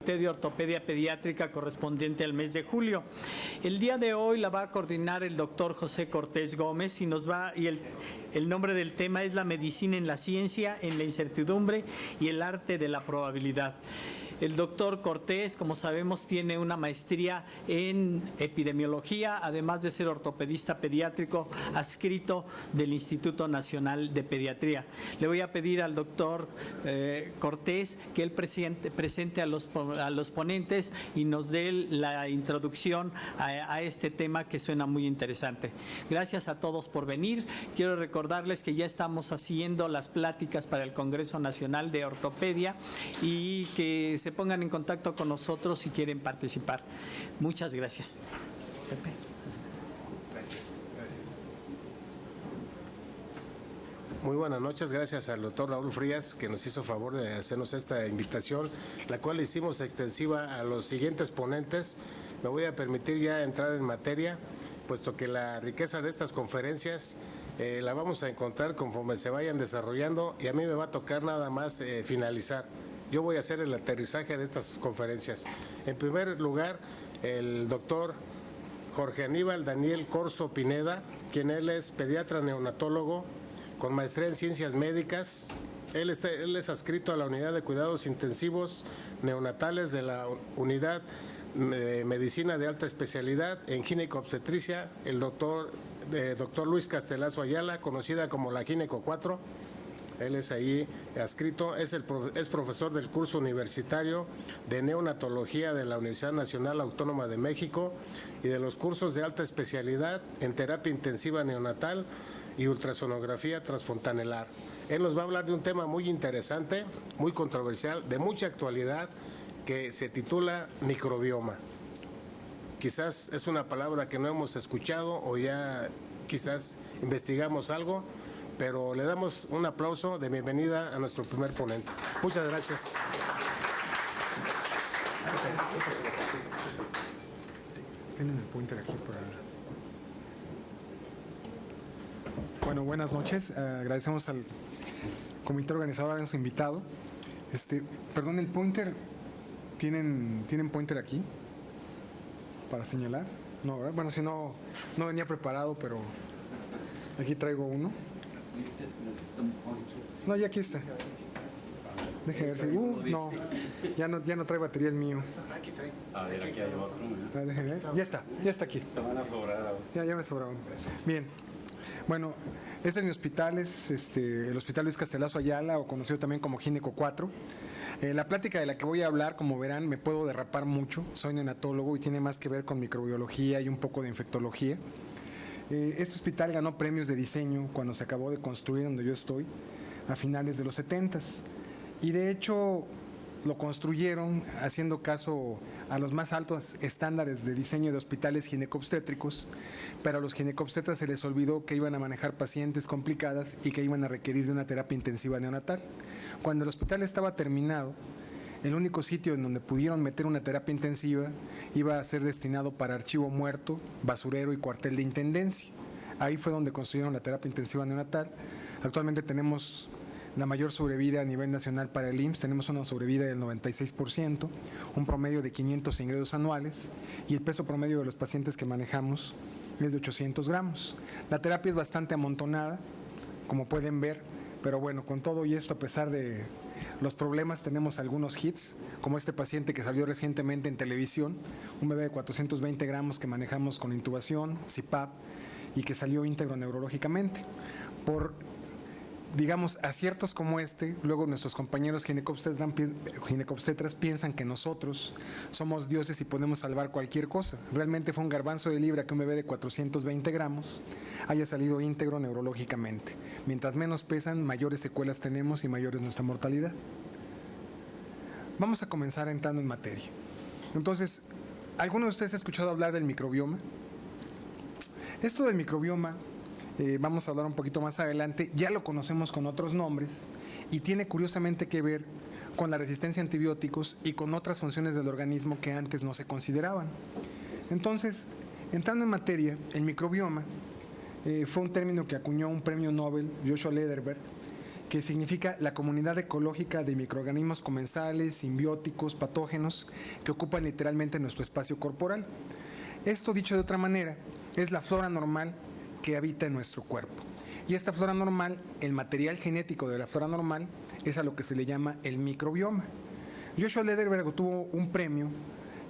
Comité de Ortopedia Pediátrica correspondiente al mes de julio. El día de hoy la va a coordinar el doctor José Cortés Gómez y el nombre del tema es la medicina en la ciencia, en la incertidumbre y el arte de la probabilidad. El doctor Cortés, como sabemos, tiene una maestría en epidemiología, además de ser ortopedista pediátrico adscrito del Instituto Nacional de Pediatría. Le voy a pedir al doctor Cortés que él presente a los ponentes y nos dé la introducción a este tema que suena muy interesante. Gracias a todos por venir. Quiero recordarles que ya estamos haciendo las pláticas para el Congreso Nacional de Ortopedia y que se pongan en contacto con nosotros si quieren participar. Muchas gracias. Pepe. Gracias. Muy buenas noches, gracias al doctor Raúl Frías que nos hizo favor de hacernos esta invitación, la cual hicimos extensiva a los siguientes ponentes. Me voy a permitir ya entrar en materia, puesto que la riqueza de estas conferencias la vamos a encontrar conforme se vayan desarrollando y a mí me va a tocar nada más finalizar. Yo voy a hacer el aterrizaje de estas conferencias. En primer lugar, el doctor Jorge Aníbal Daniel Corzo Pineda, quien él es pediatra neonatólogo con maestría en ciencias médicas. Él es adscrito a la unidad de cuidados intensivos neonatales de la unidad de medicina de alta especialidad en gineco-obstetricia, el doctor Luis Castelazo Ayala, conocida como la Gineco 4. Él es ahí adscrito, es profesor del curso universitario de neonatología de la Universidad Nacional Autónoma de México y de los cursos de alta especialidad en terapia intensiva neonatal y ultrasonografía transfontanelar. Él nos va a hablar de un tema muy interesante, muy controversial, de mucha actualidad, que se titula microbioma. Quizás es una palabra que no hemos escuchado o ya quizás investigamos algo, pero le damos un aplauso de bienvenida a nuestro primer ponente. Muchas gracias. Tienen el pointer aquí para... Bueno, buenas noches. Agradecemos al comité organizador habernos invitado. Perdón, el pointer, ¿tienen pointer aquí para señalar? No, ¿verdad? Bueno, si no venía preparado, pero aquí traigo uno. No, ya aquí está. Deje ver si... no, ya no trae batería el mío. Aquí trae. A ver, aquí hay otro. Deje ver. Ya está aquí. Te van a sobrar. Ya me sobraron. Bien. Bueno, este es mi hospital, es el Hospital Luis Castelazo Ayala, o conocido también como Gineco 4. La plática de la que voy a hablar, como verán, me puedo derrapar mucho. Soy neonatólogo y tiene más que ver con microbiología y un poco de infectología. Este hospital ganó premios de diseño cuando se acabó de construir donde yo estoy, a finales de los 70s. Y de hecho lo construyeron haciendo caso a los más altos estándares de diseño de hospitales ginecobstétricos, pero a los ginecobstetras se les olvidó que iban a manejar pacientes complicadas y que iban a requerir de una terapia intensiva neonatal. Cuando el hospital estaba terminado, el único sitio en donde pudieron meter una terapia intensiva iba a ser destinado para archivo muerto, basurero y cuartel de intendencia. Ahí fue donde construyeron la terapia intensiva neonatal. Actualmente tenemos la mayor sobrevida a nivel nacional para el IMSS, tenemos una sobrevida del 96%, un promedio de 500 ingresos anuales y el peso promedio de los pacientes que manejamos es de 800 gramos. La terapia es bastante amontonada, como pueden ver, pero bueno, con todo y esto, a pesar de los problemas, tenemos algunos hits, como este paciente que salió recientemente en televisión, un bebé de 420 gramos que manejamos con intubación, CPAP, y que salió íntegro neurológicamente. Por, digamos, aciertos como este, luego nuestros compañeros ginecobstetras piensan que nosotros somos dioses y podemos salvar cualquier cosa. Realmente fue un garbanzo de libra que un bebé de 420 gramos haya salido íntegro neurológicamente. Mientras menos pesan, mayores secuelas tenemos y mayor es nuestra mortalidad. Vamos a comenzar entrando en materia. Entonces, ¿alguno de ustedes ha escuchado hablar del microbioma? Esto del microbioma, vamos a hablar un poquito más adelante, ya lo conocemos con otros nombres y tiene curiosamente que ver con la resistencia a antibióticos y con otras funciones del organismo que antes no se consideraban. Entonces, entrando en materia, el microbioma fue un término que acuñó un premio Nobel, Joshua Lederberg, que significa la comunidad ecológica de microorganismos comensales, simbióticos, patógenos, que ocupan literalmente nuestro espacio corporal. Esto, dicho de otra manera, es la flora normal que habita en nuestro cuerpo. Y esta flora normal, el material genético de la flora normal, es a lo que se le llama el microbioma. Joshua Lederberg obtuvo un premio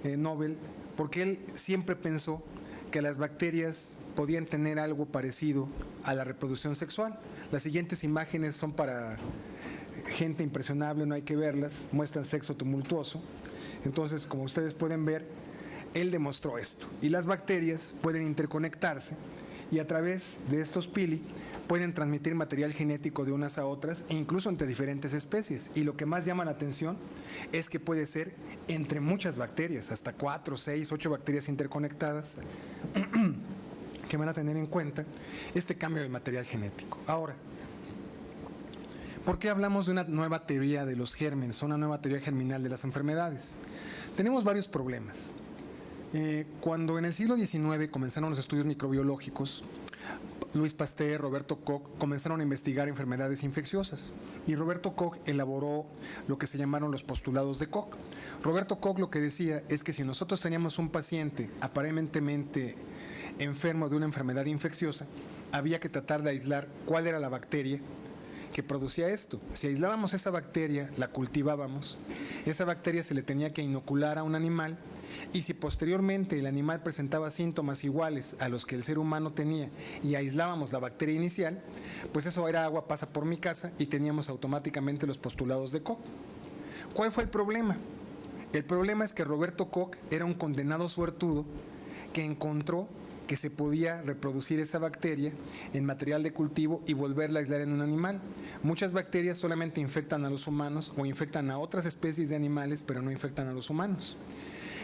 Nobel porque él siempre pensó que las bacterias podían tener algo parecido a la reproducción sexual. Las siguientes imágenes son para gente impresionable, no hay que verlas, muestran sexo tumultuoso. Entonces, como ustedes pueden ver, él demostró esto. Y las bacterias pueden interconectarse y a través de estos pili pueden transmitir material genético de unas a otras e incluso entre diferentes especies. Y lo que más llama la atención es que puede ser entre muchas bacterias, hasta 4, 6, 8 bacterias interconectadas que van a tener en cuenta este cambio de material genético. Ahora, ¿por qué hablamos de una nueva teoría de los gérmenes, una nueva teoría germinal de las enfermedades? Tenemos varios problemas. Cuando en el siglo XIX comenzaron los estudios microbiológicos, Louis Pasteur, Roberto Koch comenzaron a investigar enfermedades infecciosas y Roberto Koch elaboró lo que se llamaron los postulados de Koch. Roberto Koch lo que decía es que si nosotros teníamos un paciente aparentemente enfermo de una enfermedad infecciosa, había que tratar de aislar cuál era la bacteria que producía esto. Si aislábamos esa bacteria, la cultivábamos, esa bacteria se le tenía que inocular a un animal y si posteriormente el animal presentaba síntomas iguales a los que el ser humano tenía y aislábamos la bacteria inicial, pues eso era agua pasa por mi casa y teníamos automáticamente los postulados de Koch. ¿Cuál fue el problema? El problema es que Roberto Koch era un condenado suertudo que encontró que se podía reproducir esa bacteria en material de cultivo y volverla a aislar en un animal. Muchas bacterias solamente infectan a los humanos o infectan a otras especies de animales, pero no infectan a los humanos.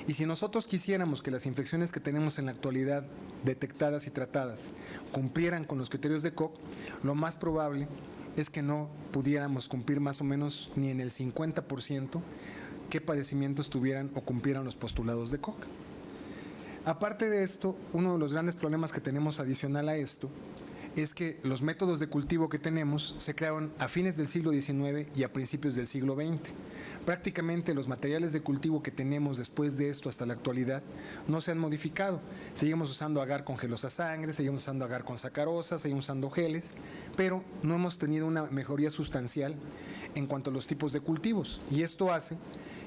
Y si nosotros quisiéramos que las infecciones que tenemos en la actualidad detectadas y tratadas cumplieran con los criterios de Koch, lo más probable es que no pudiéramos cumplir más o menos ni en el 50% qué padecimientos tuvieran o cumplieran los postulados de Koch. Aparte de esto, uno de los grandes problemas que tenemos adicional a esto es que los métodos de cultivo que tenemos se crearon a fines del siglo XIX y a principios del siglo XX. Prácticamente los materiales de cultivo que tenemos después de esto hasta la actualidad no se han modificado. Seguimos usando agar con gelosasangre, seguimos usando agar con sacarosa, seguimos usando geles, pero no hemos tenido una mejoría sustancial en cuanto a los tipos de cultivos. Y esto hace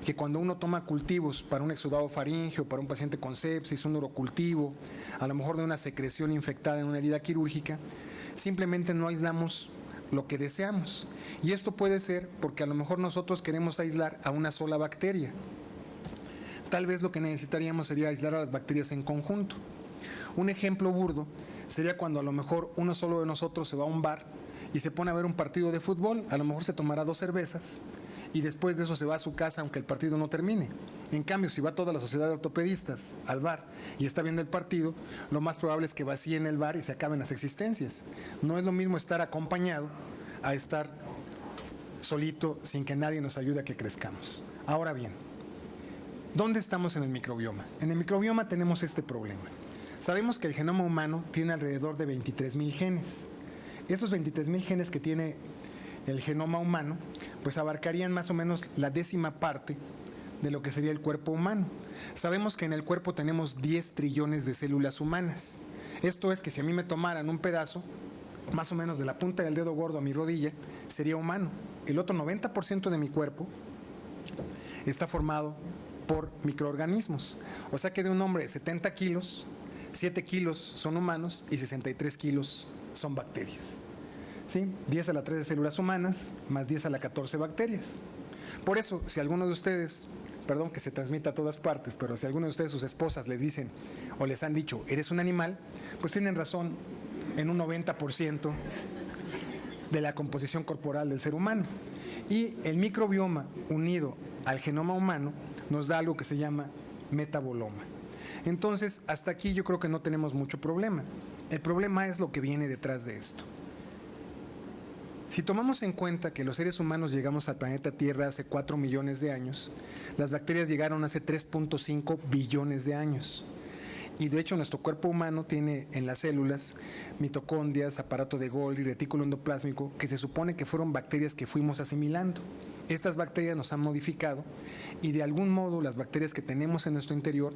que cuando uno toma cultivos para un exudado faríngeo, para un paciente con sepsis, un urocultivo, a lo mejor de una secreción infectada en una herida quirúrgica, simplemente no aislamos lo que deseamos. Y esto puede ser porque a lo mejor nosotros queremos aislar a una sola bacteria. Tal vez lo que necesitaríamos sería aislar a las bacterias en conjunto. Un ejemplo burdo sería cuando a lo mejor uno solo de nosotros se va a un bar y se pone a ver un partido de fútbol, a lo mejor se tomará 2 cervezas, y después de eso se va a su casa aunque el partido no termine. En cambio, si va toda la sociedad de ortopedistas al bar y está viendo el partido, lo más probable es que vacíen el bar y se acaben las existencias. No es lo mismo estar acompañado a estar solito sin que nadie nos ayude a que crezcamos. Ahora bien, ¿dónde estamos en el microbioma? En el microbioma tenemos este problema. Sabemos que el genoma humano tiene alrededor de 23,000 genes. Esos 23,000 genes que tiene el genoma humano, pues abarcarían más o menos la 10ª parte de lo que sería el cuerpo humano. Sabemos que en el cuerpo tenemos 10 trillones de células humanas. Esto es que si a mí me tomaran un pedazo, más o menos de la punta del dedo gordo a mi rodilla, sería humano. El otro 90% de mi cuerpo está formado por microorganismos. O sea que de un hombre de 70 kilos, 7 kilos son humanos y 63 kilos son bacterias. ¿Sí? 10 a la 13 células humanas, más 10 a la 14 bacterias. Por eso, si alguno de ustedes, perdón que se transmita a todas partes, pero si alguno de ustedes, sus esposas, les dicen o les han dicho, eres un animal, pues tienen razón en un 90% de la composición corporal del ser humano. Y el microbioma unido al genoma humano nos da algo que se llama metaboloma. Entonces, hasta aquí yo creo que no tenemos mucho problema. El problema es lo que viene detrás de esto. Si tomamos en cuenta que los seres humanos llegamos al planeta Tierra hace 4 millones de años, las bacterias llegaron hace 3.5 billones de años. Y de hecho nuestro cuerpo humano tiene en las células mitocondrias, aparato de Golgi, retículo endoplásmico, que se supone que fueron bacterias que fuimos asimilando. Estas bacterias nos han modificado y de algún modo las bacterias que tenemos en nuestro interior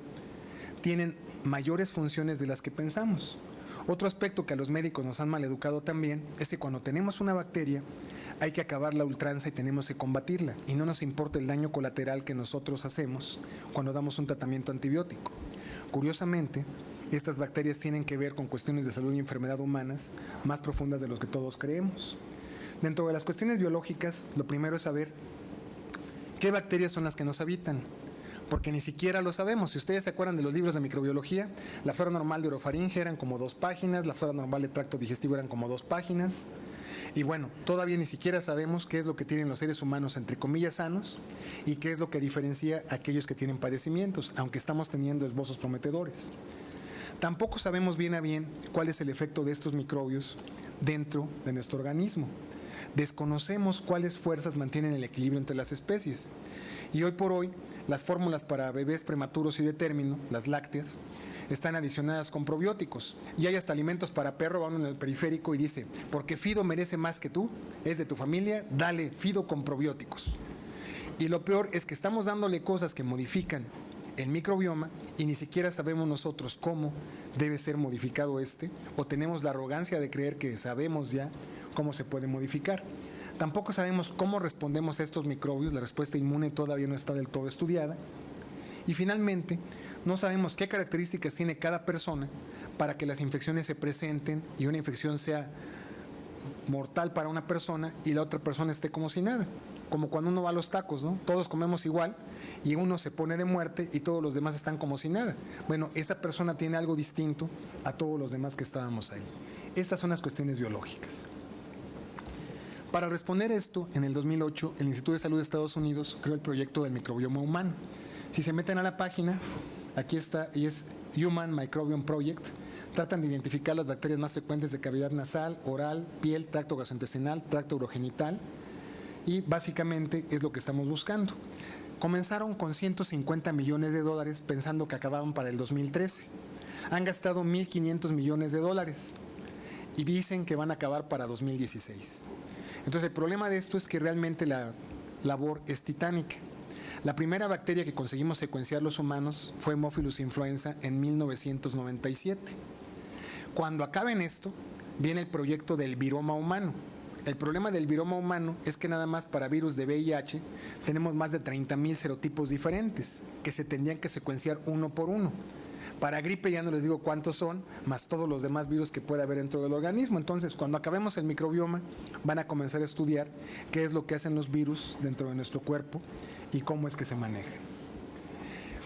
tienen mayores funciones de las que pensamos. Otro aspecto que a los médicos nos han maleducado también es que cuando tenemos una bacteria hay que acabarla a ultranza y tenemos que combatirla. Y no nos importa el daño colateral que nosotros hacemos cuando damos un tratamiento antibiótico. Curiosamente, estas bacterias tienen que ver con cuestiones de salud y enfermedad humanas más profundas de lo que todos creemos. Dentro de las cuestiones biológicas, lo primero es saber qué bacterias son las que nos habitan, porque ni siquiera lo sabemos. Si ustedes se acuerdan de los libros de microbiología, la flora normal de orofaringe eran como 2 páginas, la flora normal de tracto digestivo eran como 2 páginas, y bueno, todavía ni siquiera sabemos qué es lo que tienen los seres humanos, entre comillas, sanos, y qué es lo que diferencia a aquellos que tienen padecimientos, aunque estamos teniendo esbozos prometedores. Tampoco sabemos bien a bien cuál es el efecto de estos microbios dentro de nuestro organismo. Desconocemos cuáles fuerzas mantienen el equilibrio entre las especies. Y hoy por hoy, las fórmulas para bebés prematuros y de término, las lácteas, están adicionadas con probióticos. Y hay hasta alimentos para perro, va uno en el periférico y dice, porque Fido merece más que tú, es de tu familia, dale Fido con probióticos. Y lo peor es que estamos dándole cosas que modifican el microbioma y ni siquiera sabemos nosotros cómo debe ser modificado o tenemos la arrogancia de creer que sabemos ya cómo se puede modificar. Tampoco sabemos cómo respondemos a estos microbios, la respuesta inmune todavía no está del todo estudiada. Y finalmente, no sabemos qué características tiene cada persona para que las infecciones se presenten y una infección sea mortal para una persona y la otra persona esté como si nada. Como cuando uno va a los tacos, ¿no? Todos comemos igual y uno se pone de muerte y todos los demás están como si nada. Bueno, esa persona tiene algo distinto a todos los demás que estábamos ahí. Estas son las cuestiones biológicas. Para responder esto, en el 2008, el Instituto de Salud de Estados Unidos creó el proyecto del microbioma humano. Si se meten a la página, aquí está, y es Human Microbiome Project. Tratan de identificar las bacterias más frecuentes de cavidad nasal, oral, piel, tracto gastrointestinal, tracto urogenital, y básicamente es lo que estamos buscando. Comenzaron con $150 millones pensando que acababan para el 2013. Han gastado $1.500 millones y dicen que van a acabar para 2016. Entonces el problema de esto es que realmente la labor es titánica. La primera bacteria que conseguimos secuenciar los humanos fue Haemophilus influenza en 1997. Cuando acaben esto, viene el proyecto del viroma humano. El problema del viroma humano es que nada más para virus de VIH tenemos más de 30,000 serotipos diferentes que se tendrían que secuenciar uno por uno. Para gripe ya no les digo cuántos son, más todos los demás virus que puede haber dentro del organismo. Entonces, cuando acabemos el microbioma, van a comenzar a estudiar qué es lo que hacen los virus dentro de nuestro cuerpo y cómo es que se manejan.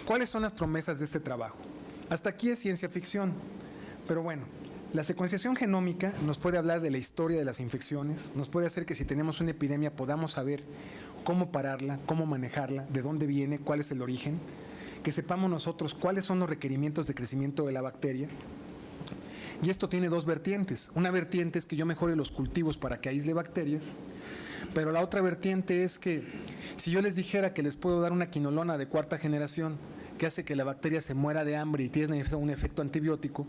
¿Cuáles son las promesas de este trabajo? Hasta aquí es ciencia ficción, pero bueno, la secuenciación genómica nos puede hablar de la historia de las infecciones, nos puede hacer que si tenemos una epidemia podamos saber cómo pararla, cómo manejarla, de dónde viene, cuál es el origen, que sepamos nosotros cuáles son los requerimientos de crecimiento de la bacteria. Y esto tiene dos vertientes. Una vertiente es que yo mejore los cultivos para que aísle bacterias, pero la otra vertiente es que si yo les dijera que les puedo dar una quinolona de 4ª generación que hace que la bacteria se muera de hambre y tiene un efecto antibiótico,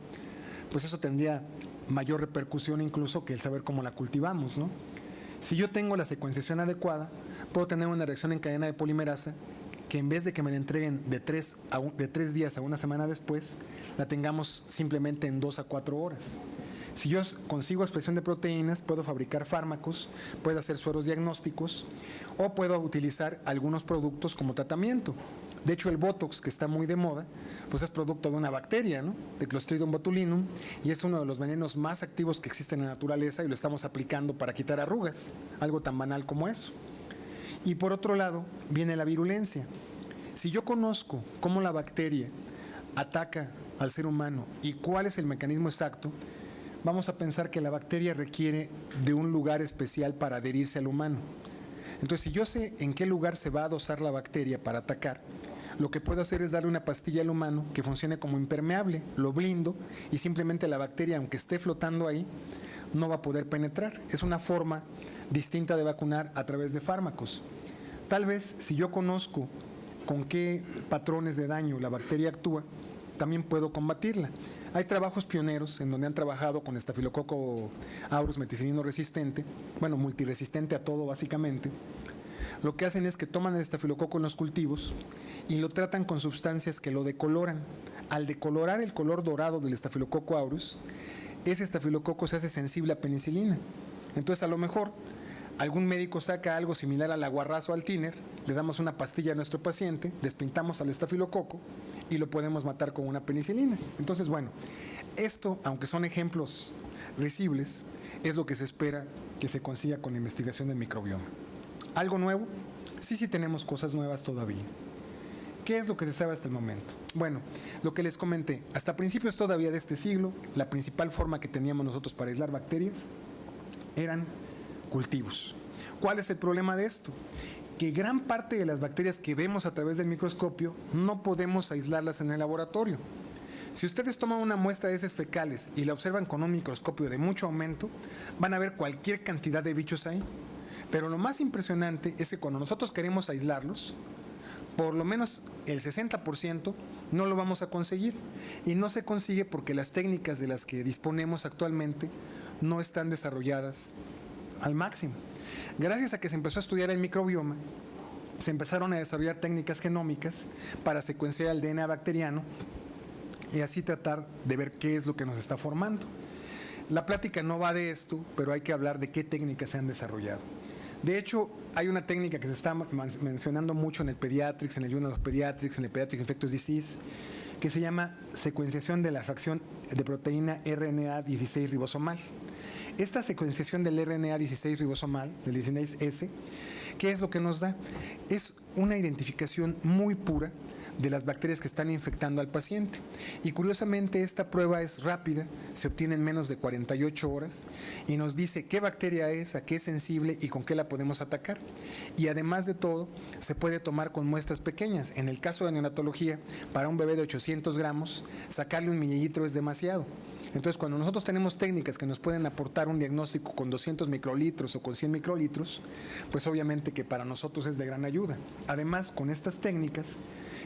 pues eso tendría mayor repercusión incluso que el saber cómo la cultivamos, ¿no? Si yo tengo la secuenciación adecuada, puedo tener una reacción en cadena de polimerasa que en vez de que me la entreguen de 3 días a una semana después, la tengamos simplemente en 2 a 4 horas. Si yo consigo expresión de proteínas, puedo fabricar fármacos, puedo hacer sueros diagnósticos o puedo utilizar algunos productos como tratamiento. De hecho, el Botox, que está muy de moda, pues es producto de una bacteria, ¿no? De Clostridium botulinum, y es uno de los venenos más activos que existen en la naturaleza y lo estamos aplicando para quitar arrugas, algo tan banal como eso. Y por otro lado, viene la virulencia. Si yo conozco cómo la bacteria ataca al ser humano y cuál es el mecanismo exacto, vamos a pensar que la bacteria requiere de un lugar especial para adherirse al humano. Entonces, si yo sé en qué lugar se va a dosar la bacteria para atacar, lo que puedo hacer es darle una pastilla al humano que funcione como impermeable, lo blindo y simplemente la bacteria, aunque esté flotando ahí, no va a poder penetrar. Es una forma distinta de vacunar a través de fármacos. Tal vez, si yo conozco con qué patrones de daño la bacteria actúa, también puedo combatirla. Hay trabajos pioneros en donde han trabajado con Staphylococcus aureus meticilino resistente, bueno, multiresistente a todo básicamente. Lo que hacen es que toman el estafilococo en los cultivos y lo tratan con sustancias que lo decoloran. Al decolorar el color dorado del Staphylococcus aureus, ese estafilococo se hace sensible a penicilina. Entonces, a lo mejor, algún médico saca algo similar al aguarrazo, al tiner, le damos una pastilla a nuestro paciente, despintamos al estafilococo y lo podemos matar con una penicilina. Entonces, bueno, esto, aunque son ejemplos risibles, es lo que se espera que se consiga con la investigación del microbioma. ¿Algo nuevo? Sí tenemos cosas nuevas todavía. ¿Qué es lo que se sabe hasta el momento? Bueno, lo que les comenté, hasta principios todavía de este siglo, la principal forma que teníamos nosotros para aislar bacterias eran cultivos. ¿Cuál es el problema de esto? Que gran parte de las bacterias que vemos a través del microscopio no podemos aislarlas en el laboratorio. Si ustedes toman una muestra de heces fecales y la observan con un microscopio de mucho aumento, van a ver cualquier cantidad de bichos ahí. Pero lo más impresionante es que cuando nosotros queremos aislarlos, por lo menos el 60% no lo vamos a conseguir. Y no se consigue porque las técnicas de las que disponemos actualmente no están desarrolladas al máximo. Gracias a que se empezó a estudiar el microbioma, se empezaron a desarrollar técnicas genómicas para secuenciar el DNA bacteriano y así tratar de ver qué es lo que nos está formando. La plática no va de esto, pero hay que hablar de qué técnicas se han desarrollado. De hecho, hay una técnica que se está mencionando mucho en el Pediatrics, en el Journal of Pediatrics, en el Pediatric Infectious Disease, que se llama secuenciación de la fracción de proteína RNA 16 ribosomal. Esta secuenciación del RNA 16 ribosomal, del 16S, ¿qué es lo que nos da? Es una identificación muy pura de las bacterias que están infectando al paciente. Y curiosamente esta prueba es rápida, se obtiene en menos de 48 horas y nos dice qué bacteria es, a qué es sensible y con qué la podemos atacar. Y además de todo, se puede tomar con muestras pequeñas. En el caso de neonatología, para un bebé de 800 gramos, sacarle 1 mililitro es demasiado. Entonces, cuando nosotros tenemos técnicas que nos pueden aportar un diagnóstico con 200 microlitros o con 100 microlitros, pues obviamente que para nosotros es de gran ayuda. Además, con estas técnicas,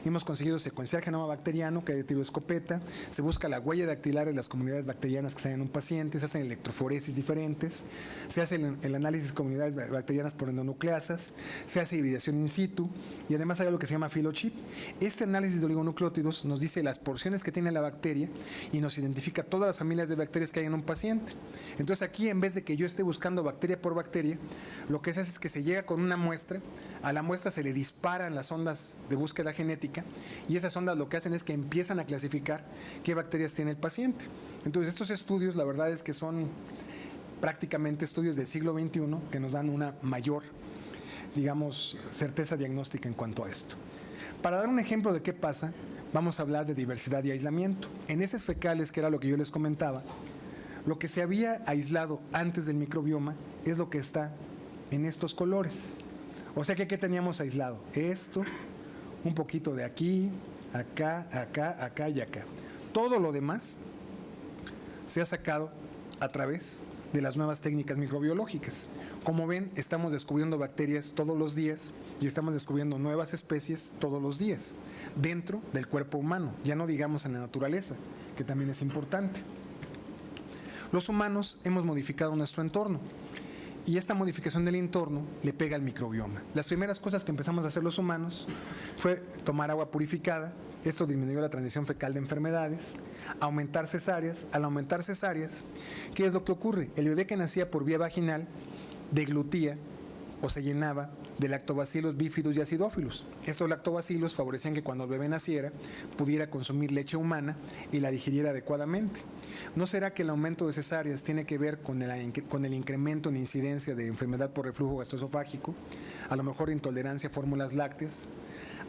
hemos conseguido secuenciar genoma bacteriano, que hay de tiroescopeta, se busca la huella dactilar de las comunidades bacterianas que están en un paciente, se hacen electroforesis diferentes, se hace el análisis de comunidades bacterianas por endonucleasas, se hace hibridación in situ y además hay algo que se llama filochip. Este análisis de oligonucleótidos nos dice las porciones que tiene la bacteria y nos identifica todas las familias de bacterias que hay en un paciente. Entonces aquí, en vez de que yo esté buscando bacteria por bacteria, lo que se hace es que se llega con una muestra, a la muestra se le disparan las ondas de búsqueda genética y esas ondas lo que hacen es que empiezan a clasificar qué bacterias tiene el paciente. Entonces estos estudios, la verdad es que son prácticamente estudios del siglo XXI que nos dan una mayor, digamos, certeza diagnóstica en cuanto a esto. Para dar un ejemplo de qué pasa, vamos a hablar de diversidad y aislamiento. En heces fecales, que era lo que yo les comentaba, lo que se había aislado antes del microbioma es lo que está en estos colores. O sea que ¿qué teníamos aislado? Esto, un poquito de aquí, acá, acá, acá y acá. Todo lo demás se ha sacado a través de las nuevas técnicas microbiológicas. Como ven, estamos descubriendo bacterias todos los días y estamos descubriendo nuevas especies todos los días dentro del cuerpo humano, ya no digamos en la naturaleza, que también es importante. Los humanos hemos modificado nuestro entorno y esta modificación del entorno le pega al microbioma. Las primeras cosas que empezamos a hacer los humanos fue tomar agua purificada. Esto disminuyó la transmisión fecal de enfermedades, aumentar cesáreas. Al aumentar cesáreas, ¿qué es lo que ocurre? El bebé que nacía por vía vaginal deglutía o se llenaba de lactobacillus bífidos y acidófilos. Estos lactobacilos favorecían que cuando el bebé naciera pudiera consumir leche humana y la digiriera adecuadamente. ¿No será que el aumento de cesáreas tiene que ver con el incremento en incidencia de enfermedad por reflujo gastroesofágico? A lo mejor de intolerancia a fórmulas lácteas,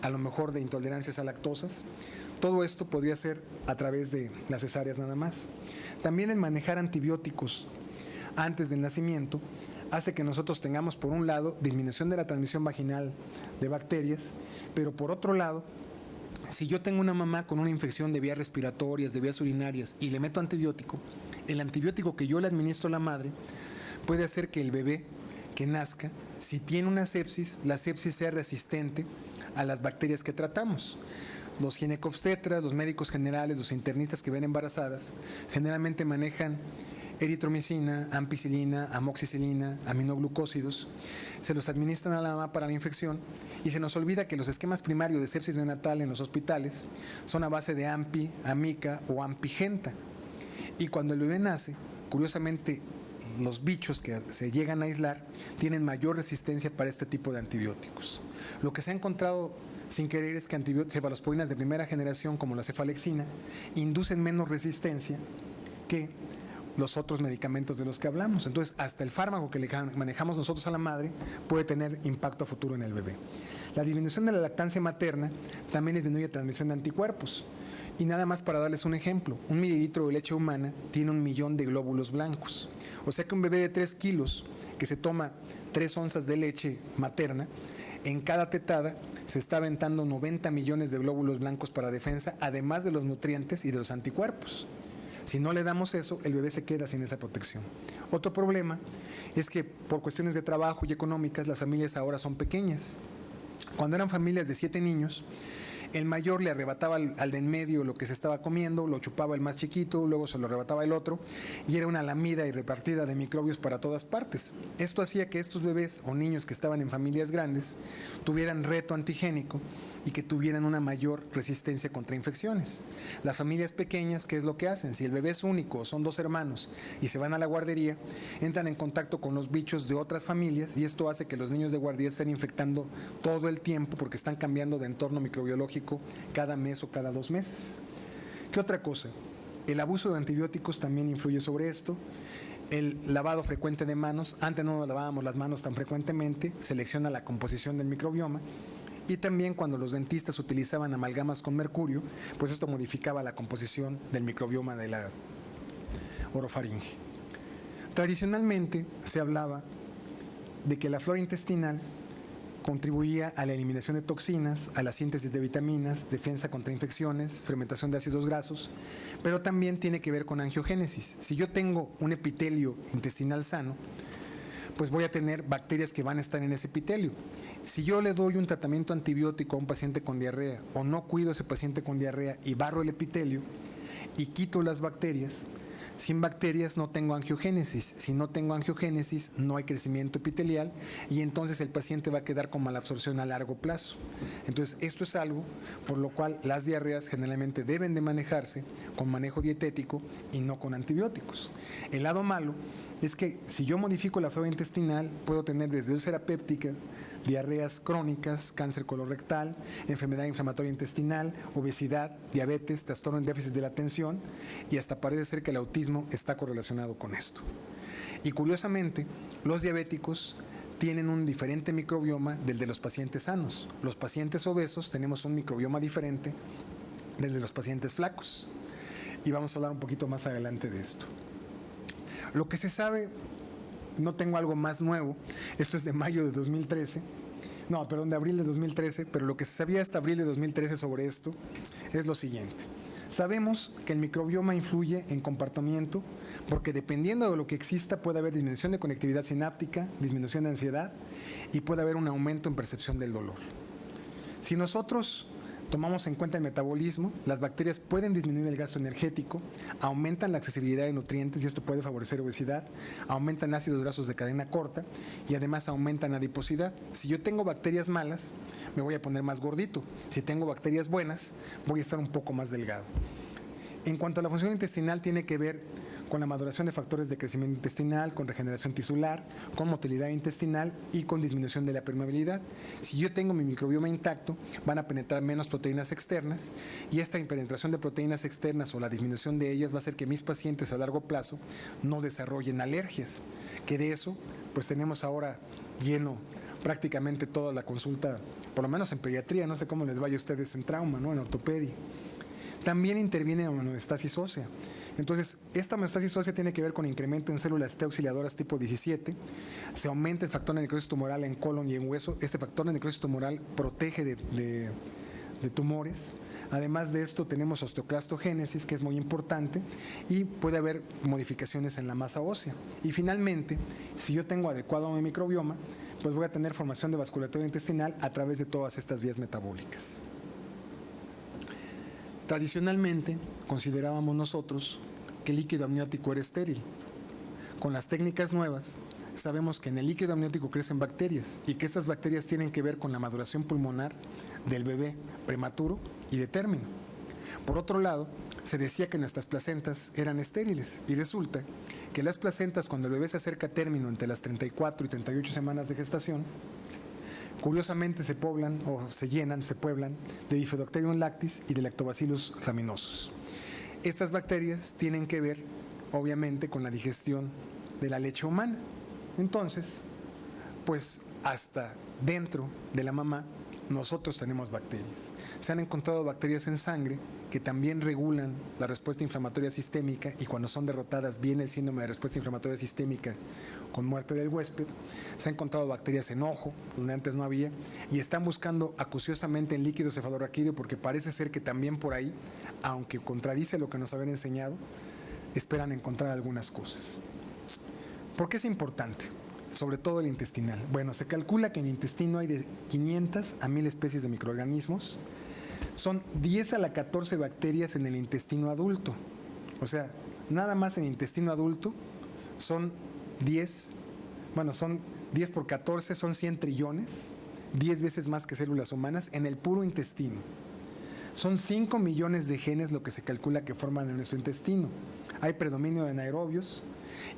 a lo mejor de intolerancias a lactosas. Todo esto podría ser a través de las cesáreas nada más. También el manejar antibióticos antes del nacimiento hace que nosotros tengamos, por un lado, disminución de la transmisión vaginal de bacterias, pero por otro lado, si yo tengo una mamá con una infección de vías respiratorias, de vías urinarias, y le meto antibiótico, el antibiótico que yo le administro a la madre puede hacer que el bebé que nazca, si tiene una sepsis, la sepsis sea resistente a las bacterias que tratamos. Los ginecobstetras, los médicos generales, los internistas que ven embarazadas, generalmente manejan eritromicina, ampicilina, amoxicilina, aminoglucósidos. Se los administran a la mamá para la infección y se nos olvida que los esquemas primarios de sepsis neonatal en los hospitales son a base de ampi, amica o ampigenta. Y cuando el bebé nace, curiosamente, los bichos que se llegan a aislar tienen mayor resistencia para este tipo de antibióticos. Lo que se ha encontrado sin querer es que cefalosporinas de primera generación, como la cefalexina, inducen menos resistencia que los otros medicamentos de los que hablamos. Entonces, hasta el fármaco que le manejamos nosotros a la madre puede tener impacto a futuro en el bebé. La disminución de la lactancia materna también disminuye la transmisión de anticuerpos. Y nada más para darles un ejemplo, 1 mililitro de leche humana tiene 1 millón de glóbulos blancos. O sea que un bebé de 3 kilos que se toma 3 onzas de leche materna, en cada tetada se está aventando 90 millones de glóbulos blancos para defensa, además de los nutrientes y de los anticuerpos. Si no le damos eso, el bebé se queda sin esa protección. Otro problema es que por cuestiones de trabajo y económicas, las familias ahora son pequeñas. Cuando eran familias de 7 niños, el mayor le arrebataba al de en medio lo que se estaba comiendo, lo chupaba el más chiquito, luego se lo arrebataba el otro, y era una lamida y repartida de microbios para todas partes. Esto hacía que estos bebés o niños que estaban en familias grandes tuvieran reto antigénico y que tuvieran una mayor resistencia contra infecciones. Las familias pequeñas, ¿qué es lo que hacen? Si el bebé es único o son 2 hermanos y se van a la guardería, entran en contacto con los bichos de otras familias y esto hace que los niños de guardería estén infectando todo el tiempo porque están cambiando de entorno microbiológico cada mes o cada 2 meses. ¿Qué otra cosa? El abuso de antibióticos también influye sobre esto. El lavado frecuente de manos, antes no nos lavábamos las manos tan frecuentemente, selecciona la composición del microbioma. Y también cuando los dentistas utilizaban amalgamas con mercurio, pues esto modificaba la composición del microbioma de la orofaringe. Tradicionalmente se hablaba de que la flora intestinal contribuía a la eliminación de toxinas, a la síntesis de vitaminas, defensa contra infecciones, fermentación de ácidos grasos, pero también tiene que ver con angiogénesis. Si yo tengo un epitelio intestinal sano, pues voy a tener bacterias que van a estar en ese epitelio. Si yo le doy un tratamiento antibiótico a un paciente con diarrea o no cuido a ese paciente con diarrea y barro el epitelio y quito las bacterias, sin bacterias no tengo angiogénesis. Si no tengo angiogénesis, no hay crecimiento epitelial y entonces el paciente va a quedar con malabsorción a largo plazo. Entonces, esto es algo por lo cual las diarreas generalmente deben de manejarse con manejo dietético y no con antibióticos. El lado malo es que si yo modifico la flora intestinal, puedo tener desde úlcera péptica, diarreas crónicas, cáncer colorectal, enfermedad inflamatoria intestinal, obesidad, diabetes, trastorno en déficit de la atención y hasta parece ser que el autismo está correlacionado con esto. Y curiosamente, los diabéticos tienen un diferente microbioma del de los pacientes sanos. Los pacientes obesos tenemos un microbioma diferente del de los pacientes flacos. Y vamos a hablar un poquito más adelante de esto. Lo que se sabe, no tengo algo más nuevo, esto es de mayo de 2013, de abril de 2013, pero lo que se sabía hasta abril de 2013 sobre esto es lo siguiente. Sabemos que el microbioma influye en comportamiento porque dependiendo de lo que exista puede haber disminución de conectividad sináptica, disminución de ansiedad y puede haber un aumento en percepción del dolor. Si nosotros tomamos en cuenta el metabolismo, las bacterias pueden disminuir el gasto energético, aumentan la accesibilidad de nutrientes y esto puede favorecer obesidad, aumentan ácidos grasos de cadena corta y además aumentan adiposidad. Si yo tengo bacterias malas, me voy a poner más gordito. Si tengo bacterias buenas, voy a estar un poco más delgado. En cuanto a la función intestinal, tiene que ver con la maduración de factores de crecimiento intestinal, con regeneración tisular, con motilidad intestinal y con disminución de la permeabilidad. Si yo tengo mi microbioma intacto, van a penetrar menos proteínas externas y esta penetración de proteínas externas o la disminución de ellas va a hacer que mis pacientes a largo plazo no desarrollen alergias, que de eso pues tenemos ahora lleno prácticamente toda la consulta, por lo menos en pediatría, no sé cómo les vaya a ustedes en trauma, ¿no? En ortopedia. También interviene la homeostasis ósea. Entonces, esta homeostasis ósea tiene que ver con incremento en células T auxiliadoras tipo 17. Se aumenta el factor de necrosis tumoral en colon y en hueso. Este factor de necrosis tumoral protege de tumores. Además de esto, tenemos osteoclastogénesis, que es muy importante, y puede haber modificaciones en la masa ósea. Y finalmente, si yo tengo adecuado mi microbioma, pues voy a tener formación de vasculatura intestinal a través de todas estas vías metabólicas. Tradicionalmente considerábamos nosotros que el líquido amniótico era estéril. Con las técnicas nuevas sabemos que en el líquido amniótico crecen bacterias y que estas bacterias tienen que ver con la maduración pulmonar del bebé prematuro y de término. Por otro lado, se decía que nuestras placentas eran estériles y resulta que las placentas, cuando el bebé se acerca a término entre las 34 y 38 semanas de gestación, curiosamente se poblan o se pueblan de Bifidobacterium lactis y de Lactobacillus rhamnosus. Estas bacterias tienen que ver, obviamente, con la digestión de la leche humana. Entonces, pues hasta dentro de la mamá nosotros tenemos bacterias. Se han encontrado bacterias en sangre que también regulan la respuesta inflamatoria sistémica y cuando son derrotadas viene el síndrome de respuesta inflamatoria sistémica con muerte del huésped. Se han encontrado bacterias en ojo, donde antes no había, y están buscando acuciosamente en líquido cefalorraquídeo porque parece ser que también por ahí, aunque contradice lo que nos habían enseñado, esperan encontrar algunas cosas. ¿Por qué es importante? Sobre todo el intestinal. Bueno, se calcula que en el intestino hay de 500 a 1000 especies de microorganismos. Son 10 a la 14 bacterias en el intestino adulto. O sea, nada más en el intestino adulto son 10 por 14, son 100 trillones, 10 veces más que células humanas en el puro intestino. Son 5 millones de genes lo que se calcula que forman en nuestro intestino. Hay predominio de anaerobios.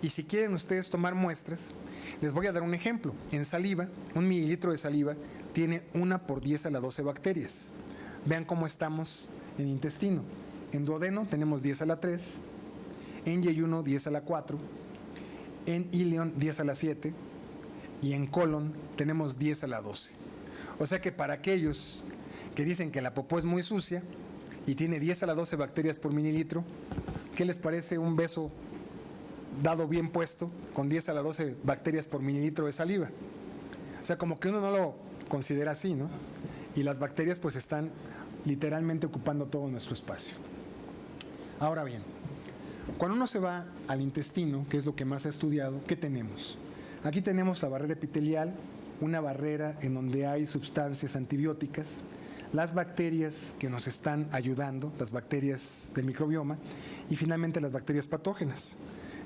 Y si quieren ustedes tomar muestras, les voy a dar un ejemplo. En saliva, 1 mililitro de saliva tiene 1 por 10 a la 12 bacterias. Vean cómo estamos en intestino. En duodeno tenemos 10 a la 3, en yeyuno 10 a la 4, en ileón 10 a la 7 y en colon tenemos 10 a la 12. O sea que para aquellos que dicen que la popó es muy sucia y tiene 10 a la 12 bacterias por mililitro, ¿qué les parece un beso dado bien puesto con 10 a la 12 bacterias por mililitro de saliva? O sea, como que uno no lo considera así, ¿no? Y las bacterias pues están literalmente ocupando todo nuestro espacio. Ahora bien, cuando uno se va al intestino, que es lo que más se ha estudiado, ¿qué tenemos? Aquí tenemos la barrera epitelial, una barrera en donde hay sustancias antibióticas, las bacterias que nos están ayudando, las bacterias del microbioma, y finalmente las bacterias patógenas.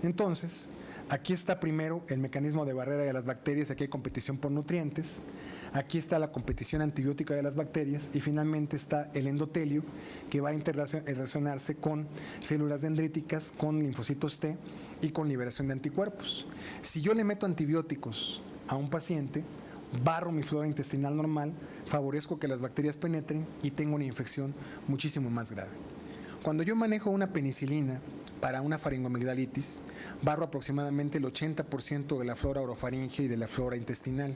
Entonces, aquí está primero el mecanismo de barrera de las bacterias, aquí hay competición por nutrientes, aquí está la competición antibiótica de las bacterias y finalmente está el endotelio que va a interrelacionarse con células dendríticas, con linfocitos T y con liberación de anticuerpos. Si yo le meto antibióticos a un paciente, barro mi flora intestinal normal, favorezco que las bacterias penetren y tengo una infección muchísimo más grave. Cuando yo manejo una penicilina para una faringomigdalitis, barro aproximadamente el 80% de la flora orofaringea y de la flora intestinal.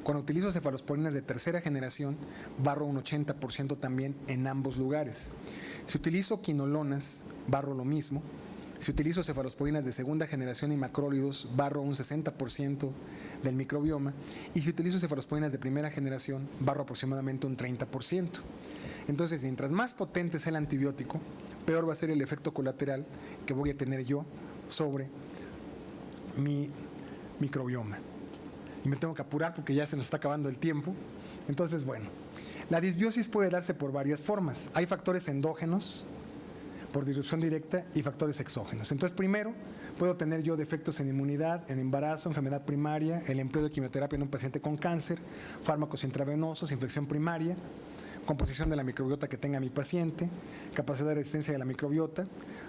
Cuando utilizo cefalosporinas de tercera generación, barro un 80% también en ambos lugares. Si utilizo quinolonas, barro lo mismo. Si utilizo cefalosporinas de segunda generación y macrólidos, barro un 60% del microbioma. Y si utilizo cefalosporinas de primera generación, barro aproximadamente un 30%. Entonces, mientras más potente sea el antibiótico, peor va a ser el efecto colateral que voy a tener yo sobre mi microbioma. Y me tengo que apurar porque ya se nos está acabando el tiempo. Entonces, bueno, la disbiosis puede darse por varias formas. Hay factores endógenos, por disrupción directa, y factores exógenos. Entonces, primero, puedo tener yo defectos en inmunidad, en embarazo, enfermedad primaria, el empleo de quimioterapia en un paciente con cáncer, fármacos intravenosos, infección primaria, composición de la microbiota que tenga mi paciente, capacidad de resistencia de la microbiota,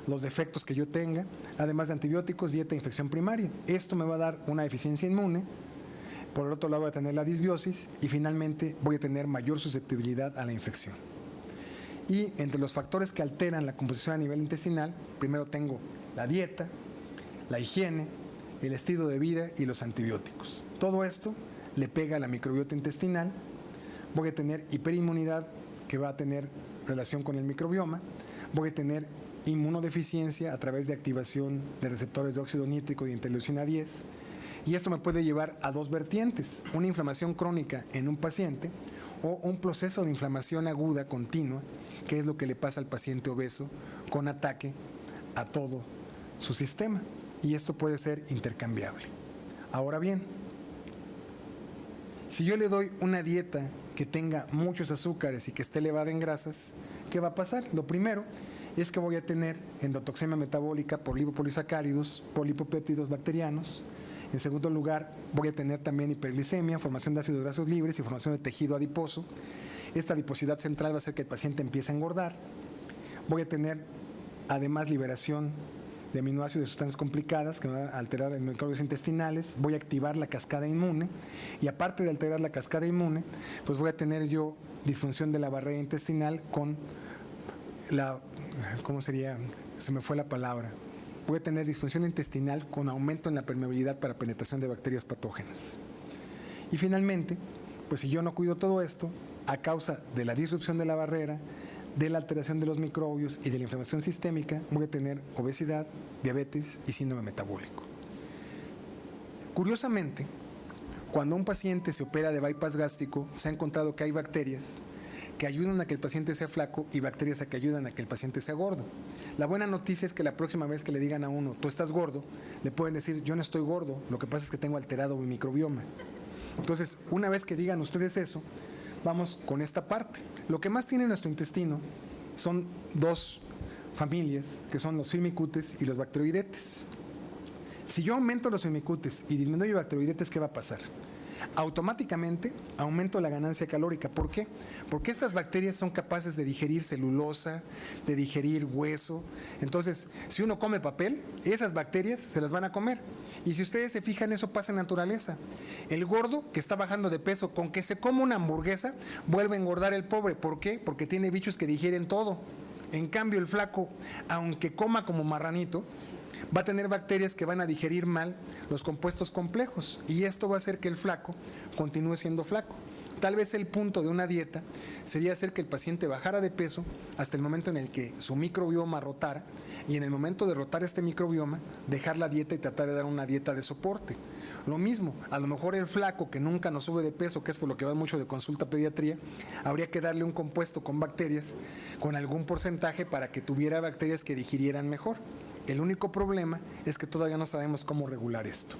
los defectos que yo tenga, además de antibióticos, dieta e infección primaria. Esto me va a dar una deficiencia inmune. Por el otro lado voy a tener la disbiosis y finalmente voy a tener mayor susceptibilidad a la infección. Y entre los factores que alteran la composición a nivel intestinal, primero tengo la dieta, la higiene, el estilo de vida y los antibióticos. Todo esto le pega a la microbiota intestinal. Voy a tener hiperinmunidad que va a tener relación con el microbioma. Voy a tener inmunodeficiencia a través de activación de receptores de óxido nítrico y de interleucina 10. Y esto me puede llevar a dos vertientes: una inflamación crónica en un paciente o un proceso de inflamación aguda continua, que es lo que le pasa al paciente obeso con ataque a todo su sistema. Y esto puede ser intercambiable. Ahora bien, si yo le doy una dieta que tenga muchos azúcares y que esté elevada en grasas, ¿qué va a pasar? Lo primero es que voy a tener endotoxemia metabólica por lipopolisacáridos, por lipopéptidos bacterianos. En segundo lugar, voy a tener también hiperglicemia, formación de ácidos grasos libres y formación de tejido adiposo. Esta adiposidad central va a hacer que el paciente empiece a engordar. Voy a tener además liberación de aminoácidos de sustancias complicadas que van a alterar los microbios intestinales. Voy a activar la cascada inmune y aparte de alterar la cascada inmune, pues voy a tener yo disfunción de la barrera intestinal con la, ¿cómo sería? Se me fue la palabra. Voy a tener disfunción intestinal con aumento en la permeabilidad para penetración de bacterias patógenas. Y finalmente, pues si yo no cuido todo esto, a causa de la disrupción de la barrera, de la alteración de los microbios y de la inflamación sistémica, voy a tener obesidad, diabetes y síndrome metabólico. Curiosamente, cuando un paciente se opera de bypass gástrico, se ha encontrado que hay bacterias que ayudan a que el paciente sea flaco y bacterias que ayudan a que el paciente sea gordo. La buena noticia es que la próxima vez que le digan a uno, tú estás gordo, le pueden decir, yo no estoy gordo, lo que pasa es que tengo alterado mi microbioma. Entonces, una vez que digan ustedes eso, vamos con esta parte. Lo que más tiene nuestro intestino son dos familias, que son los firmicutes y los bacteroidetes. Si yo aumento los firmicutes y disminuyo bacteroidetes, ¿qué va a pasar? Automáticamente aumento la ganancia calórica. ¿Por qué? Porque estas bacterias son capaces de digerir celulosa, de digerir hueso. Entonces, si uno come papel, esas bacterias se las van a comer. Y si ustedes se fijan, eso pasa en naturaleza. El gordo que está bajando de peso, con que se coma una hamburguesa, vuelve a engordar el pobre. ¿Por qué? Porque tiene bichos que digieren todo. En cambio, el flaco, aunque coma como marranito, va a tener bacterias que van a digerir mal los compuestos complejos y esto va a hacer que el flaco continúe siendo flaco. Tal vez el punto de una dieta sería hacer que el paciente bajara de peso hasta el momento en el que su microbioma rotara y en el momento de rotar este microbioma, dejar la dieta y tratar de dar una dieta de soporte. Lo mismo, a lo mejor el flaco que nunca nos sube de peso, que es por lo que va mucho de consulta a pediatría, habría que darle un compuesto con bacterias, con algún porcentaje para que tuviera bacterias que digirieran mejor. El único problema es que todavía no sabemos cómo regular esto.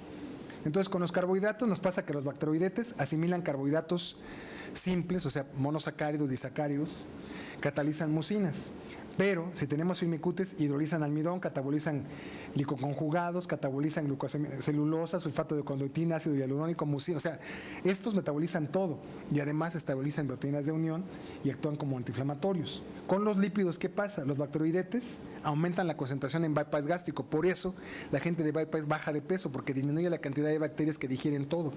Entonces, con los carbohidratos nos pasa que los bacteroidetes asimilan carbohidratos simples, o sea, monosacáridos, disacáridos, catalizan mucinas. Pero si tenemos firmicutes, hidrolizan almidón, catabolizan glicoconjugados, catabolizan glucocelulosa, sulfato de conductina, ácido hialurónico, mucina. O sea, estos metabolizan todo y además estabilizan proteínas de unión y actúan como antiinflamatorios. Con los lípidos, ¿qué pasa? Los bacteroidetes aumentan la concentración en bypass gástrico. Por eso la gente de bypass baja de peso, porque disminuye la cantidad de bacterias que digieren todo.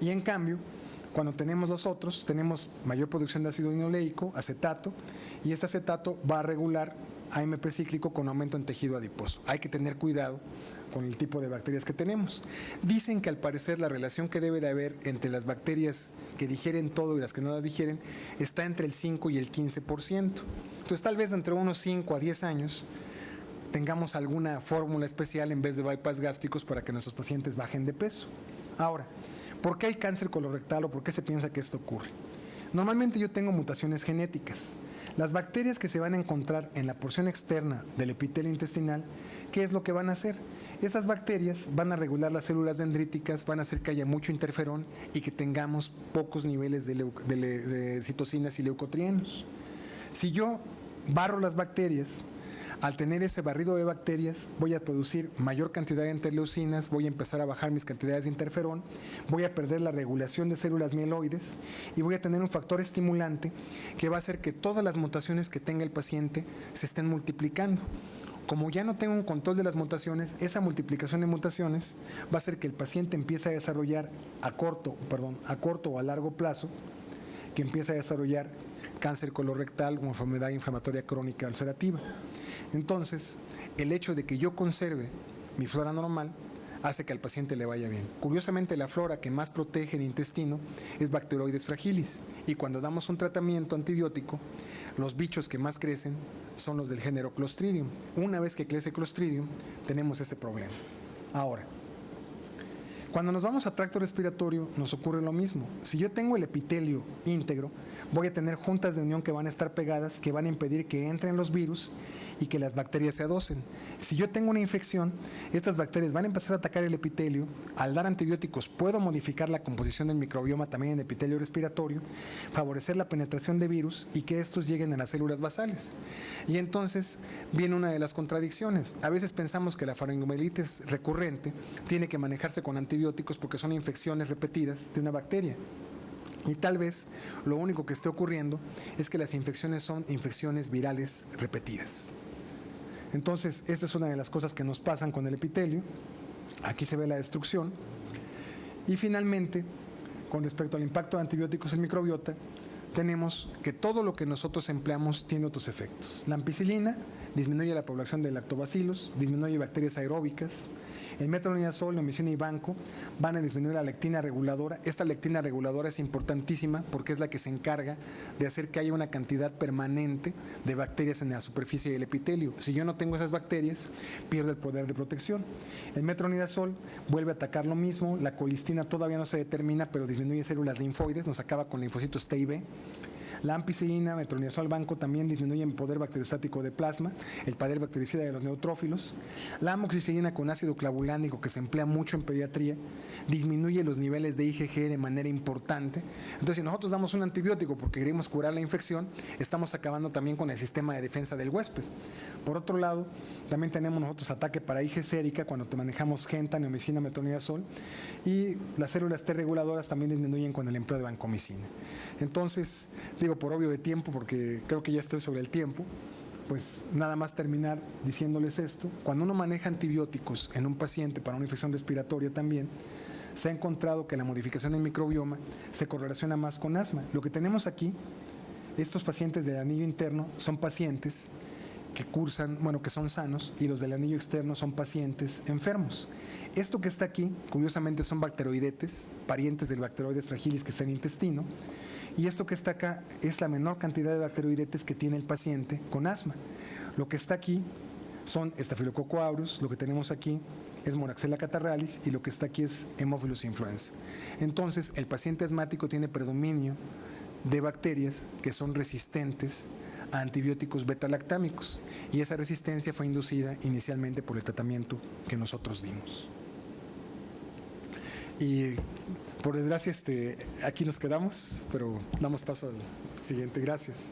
Y en cambio, cuando tenemos los otros, tenemos mayor producción de ácido linoleico, acetato, y este acetato va a regular AMP cíclico con aumento en tejido adiposo. Hay que tener cuidado con el tipo de bacterias que tenemos. Dicen que al parecer la relación que debe de haber entre las bacterias que digieren todo y las que no las digieren está entre el 5 y el 15%. Entonces tal vez entre unos 5 a 10 años tengamos alguna fórmula especial en vez de bypass gástricos para que nuestros pacientes bajen de peso. Ahora, ¿por qué hay cáncer colorectal o por qué se piensa que esto ocurre? Normalmente yo tengo mutaciones genéticas. Las bacterias que se van a encontrar en la porción externa del epitelio intestinal, ¿qué es lo que van a hacer? Esas bacterias van a regular las células dendríticas, van a hacer que haya mucho interferón y que tengamos pocos niveles de citocinas y leucotrienos. Si yo barro las bacterias, al tener ese barrido de bacterias, voy a producir mayor cantidad de interleucinas, voy a empezar a bajar mis cantidades de interferón, voy a perder la regulación de células mieloides y voy a tener un factor estimulante que va a hacer que todas las mutaciones que tenga el paciente se estén multiplicando. Como ya no tengo un control de las mutaciones, esa multiplicación de mutaciones va a hacer que el paciente empiece a desarrollar a corto o a largo plazo, que empiece a desarrollar cáncer colorectal o enfermedad inflamatoria crónica ulcerativa. Entonces, el hecho de que yo conserve mi flora normal hace que al paciente le vaya bien. Curiosamente, la flora que más protege el intestino es Bacteroides fragilis y cuando damos un tratamiento antibiótico, los bichos que más crecen son los del género Clostridium. Una vez que crece Clostridium, tenemos ese problema. Ahora, cuando nos vamos a tracto respiratorio, nos ocurre lo mismo. Si yo tengo el epitelio íntegro, voy a tener juntas de unión que van a estar pegadas, que van a impedir que entren los virus y que las bacterias se adosen. Si yo tengo una infección, estas bacterias van a empezar a atacar el epitelio. Al dar antibióticos puedo modificar la composición del microbioma también en epitelio respiratorio, favorecer la penetración de virus y que estos lleguen a las células basales. Y entonces viene una de las contradicciones. A veces pensamos que la faringomielitis recurrente tiene que manejarse con antibióticos porque son infecciones repetidas de una bacteria. Y tal vez lo único que esté ocurriendo es que las infecciones son infecciones virales repetidas. Entonces, esta es una de las cosas que nos pasan con el epitelio. Aquí se ve la destrucción. Y finalmente, con respecto al impacto de antibióticos en microbiota, tenemos que todo lo que nosotros empleamos tiene otros efectos. La ampicilina disminuye la población de lactobacilos, disminuye bacterias aeróbicas. El metronidazol, neomicina y banco van a disminuir la lectina reguladora. Esta lectina reguladora es importantísima porque es la que se encarga de hacer que haya una cantidad permanente de bacterias en la superficie del epitelio. Si yo no tengo esas bacterias, pierdo el poder de protección. El metronidazol vuelve a atacar lo mismo. La colistina todavía no se determina, pero disminuye células linfoides, nos acaba con linfocitos T y B. La ampicilina, metronidazol banco también disminuye el poder bacteriostático de plasma, el poder bactericida de los neutrófilos. La amoxicilina con ácido clavulánico, que se emplea mucho en pediatría, disminuye los niveles de IgG de manera importante. Entonces, si nosotros damos un antibiótico porque queremos curar la infección, estamos acabando también con el sistema de defensa del huésped. Por otro lado, también tenemos nosotros ataque para IgG sérica cuando te manejamos genta, neomicina, metronidazol, y las células T reguladoras también disminuyen con el empleo de vancomicina. Entonces, digo por obvio de tiempo, porque creo que ya estoy sobre el tiempo, pues nada más terminar diciéndoles esto. Cuando uno maneja antibióticos en un paciente para una infección respiratoria también, se ha encontrado que la modificación del microbioma se correlaciona más con asma. Lo que tenemos aquí, estos pacientes del anillo interno son pacientes que cursan, bueno, que son sanos, y los del anillo externo son pacientes enfermos. Esto que está aquí, curiosamente, son bacteroidetes, parientes del bacteroides fragilis que está en el intestino, y esto que está acá es la menor cantidad de bacteroidetes que tiene el paciente con asma. Lo que está aquí son Staphylococcus aureus, lo que tenemos aquí es Moraxella catarrhalis y lo que está aquí es Haemophilus influenza. Entonces, el paciente asmático tiene predominio de bacterias que son resistentes a antibióticos beta-lactámicos, y esa resistencia fue inducida inicialmente por el tratamiento que nosotros dimos. Y por desgracia aquí nos quedamos, pero damos paso al siguiente. Gracias.